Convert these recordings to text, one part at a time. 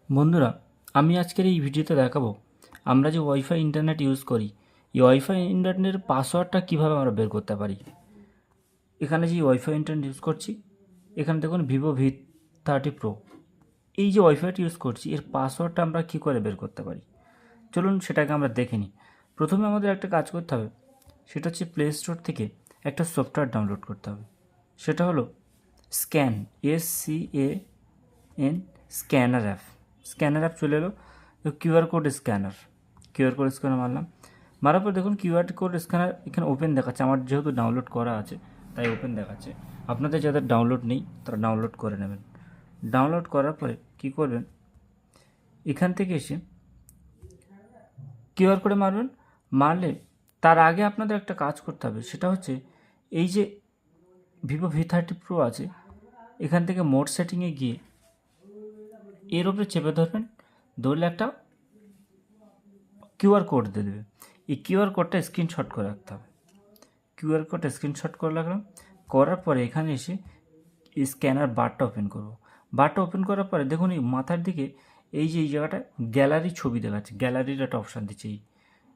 বন্ধুরা, আমি আজকের এই ভিডিওতে দেখাবো আমরা যে ওয়াইফাই ইন্টারনেট ইউজ করি, এই ওয়াইফাই ইন্টারনেটের পাসওয়ার্ডটা কীভাবে আমরা বের করতে পারি। এখানে যে ওয়াইফাই ইন্টারনেট ইউজ করছি, এখানে দেখুন Vivo V30 Pro। এই যে ওয়াইফাইটা ইউজ করছি, এর পাসওয়ার্ডটা আমরা কী করে বের করতে পারি, চলুন সেটাকে আমরা দেখে নিই। প্রথমে আমাদের একটা কাজ করতে হবে, সেটা হচ্ছে প্লে স্টোর থেকে একটা সফটওয়্যার ডাউনলোড করতে হবে। সেটা হলো scan, SCAN, scanner app. Scanner app চলে এলো, কিউআর কোড স্ক্যানার মারলাম। মারার পর দেখুন কিউআর কোড স্ক্যানার এখানে ওপেন দেখাচ্ছে। আমার যেহেতু ডাউনলোড করা আছে তাই ওপেন দেখাচ্ছে। আপনাদের যাদের ডাউনলোড নেই তারা ডাউনলোড করে নেবেন। ডাউনলোড করার পরে কী করবেন, এখান থেকে এসে কিউআর কোডে মারবেন। মারলে তার আগে আপনাদের একটা কাজ করতে হবে, সেটা হচ্ছে এই যে Vivo V30 Pro আছে, এখান থেকে মোড সেটিংয়ে গিয়ে এর উপরে চেপে ধরবেন। ধরলে একটা কিউআর কোড দিয়ে দেবে। এই কিউআর কোডটা স্ক্রিনশট করে রাখতে হবে। কিউআর কোডটা স্ক্রিনশট করে রাখলাম। করার পরে এখানে এসে এই স্ক্যানার বারটা ওপেন করব। বারটা ওপেন করার পরে দেখুন এই মাথার দিকে এই যে এই জায়গাটা গ্যালারি ছবি দেখাচ্ছে, গ্যালারির একটা অপশান দিচ্ছে। এই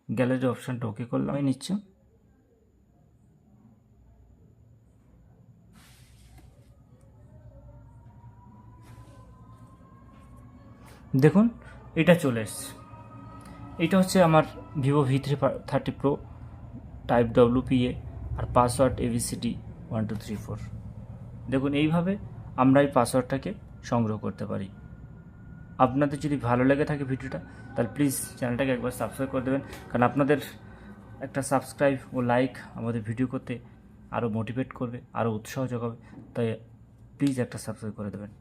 গ্যালারির অপশানটা ওকে করলাম। আমি নিচ্ছি, দেখুন এটা চলে এসছে। এটা হচ্ছে আমার Vivo V30 Pro type WPA আর পাসওয়ার্ড ABCD1234। দেখুন এইভাবে আমরা এই পাসওয়ার্ডটাকে সংগ্রহ করতে পারি। আপনাদের যদি ভালো লেগে থাকে ভিডিওটা, তাহলে প্লিজ চ্যানেলটাকে একবার সাবস্ক্রাইব করে দেবেন, কারণ আপনাদের একটা সাবস্ক্রাইব ও লাইক আমাদের ভিডিও করতে আরও মোটিভেট করবে, আরও উৎসাহ যোগাবে। তাই প্লিজ একটা সাবস্ক্রাইব করে দেবেন।